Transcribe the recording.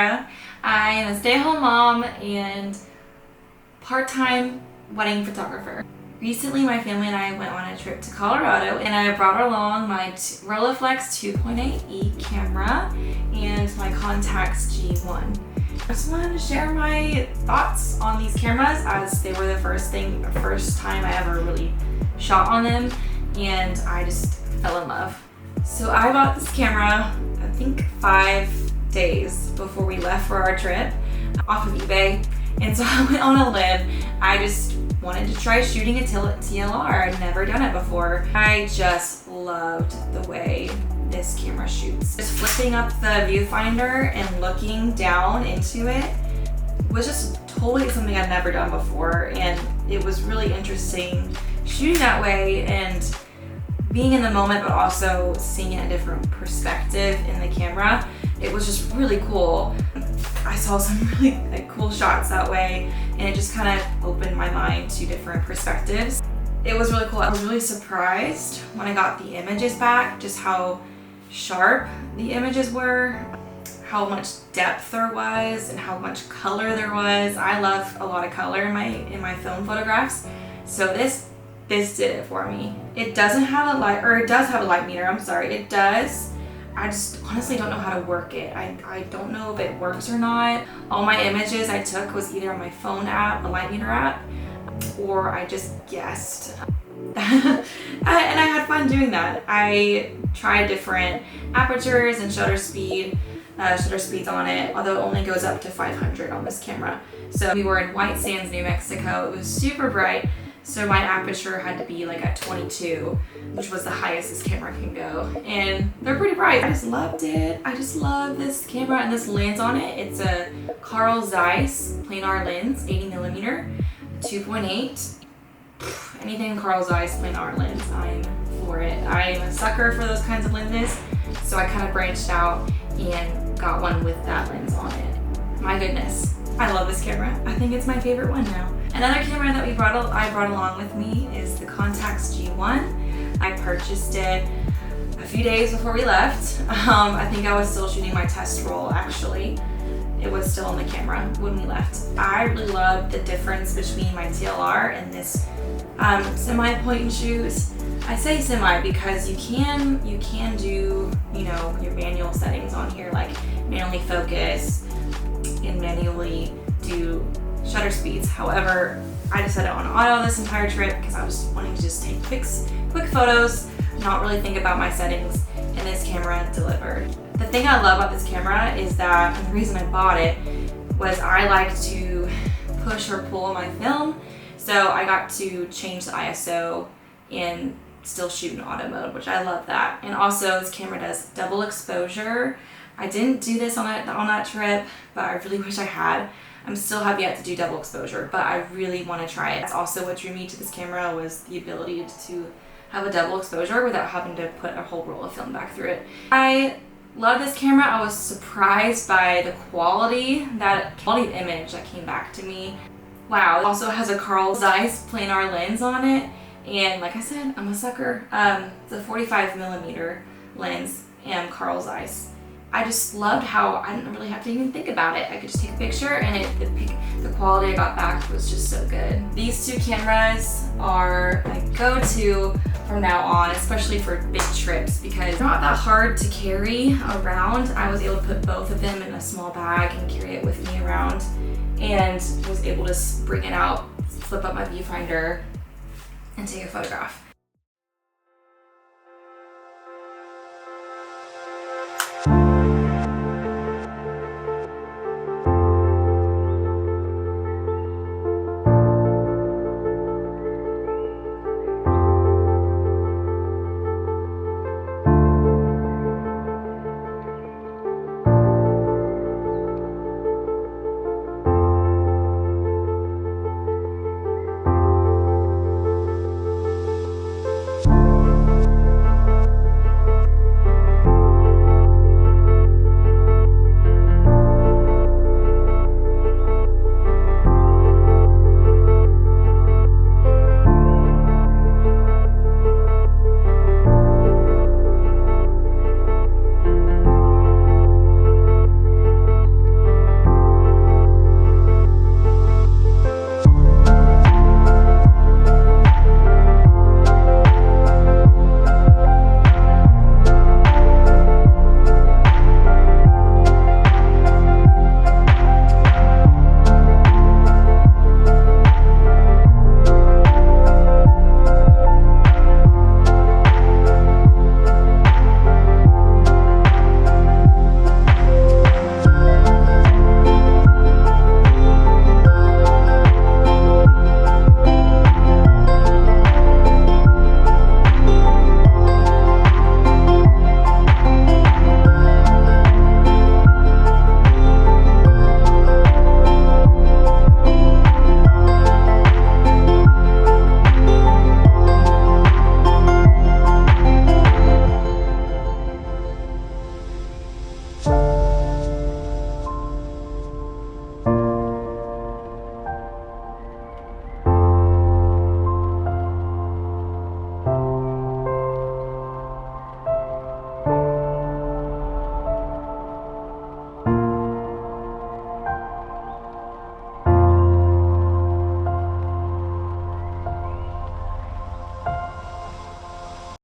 Sarah. I am a stay-at-home mom and part-time wedding photographer. Recently, my family and I went on a trip to Colorado and I brought along my Rolleiflex 2.8e camera and my Contax G1. I just wanted to share my thoughts on these cameras as they were the first time I ever really shot on them, and I just fell in love. So I bought this camera, I think 5 days before we left for our trip off of eBay. And so I went on a limb. I just wanted to try shooting a TLR. I'd never done it before. I just loved the way this camera shoots. Just flipping up the viewfinder and looking down into it was just totally something I'd never done before. And it was really interesting shooting that way and being in the moment, but also seeing a different perspective in the camera. It was just really cool. I saw some really cool shots that way, and it just kind of opened my mind to different perspectives. It was really cool. I was really surprised when I got the images back, just how sharp the images were, how much depth there was, and how much color there was. I love a lot of color in my film photographs, so this did it for me. It doesn't have a light, or it does have a light meter, I'm sorry, it does. I just honestly don't know how to work it. I don't know if it works or not. All my images I took was either on my phone app, a light meter app, or I just guessed. And I had fun doing that. I tried different apertures and shutter speeds on it, although it only goes up to 500 on this camera. So we were in White Sands, New Mexico. It was super bright. So my aperture had to be like at 22, which was the highest this camera can go. And they're pretty bright. I just loved it. I just love this camera and this lens on it. It's a Carl Zeiss planar lens, 80mm, 2.8. Anything Carl Zeiss planar lens, I'm for it. I'm a sucker for those kinds of lenses. So I kind of branched out and got one with that lens on it. My goodness, I love this camera. I think it's my favorite one now. Another camera that I brought along with me is the Contax G1. I purchased it a few days before we left. I think I was still shooting my test roll actually. It was still on the camera when we left. I really loved the difference between my TLR and this semi point and shoot. I say semi because you can do, you know, your manual settings on here, like manually focus and manually do shutter speeds. However, I just set it on auto this entire trip because I was wanting to just take quick photos, not really think about my settings, and this camera delivered. The thing I love about this camera is that, and the reason I bought it was I like to push or pull my film, so I got to change the ISO and still shoot in auto mode, which I love that. And also this camera does double exposure. I didn't do this on that trip, but I really wish I had. I'm still have yet to do double exposure, but I really want to try it. That's also what drew me to this camera, was the ability to have a double exposure without having to put a whole roll of film back through it. I love this camera. I was surprised by the quality of image that came back to me. Wow, it also has a Carl Zeiss planar lens on it, and like I said, I'm a sucker. It's a 45mm lens and Carl Zeiss. I just loved how I didn't really have to even think about it. I could just take a picture and the quality I got back was just so good. These two cameras are my go-to from now on, especially for big trips, because they're not that hard to carry around. I was able to put both of them in a small bag and carry it with me around, and was able to bring it out, flip up my viewfinder, and take a photograph. Bye.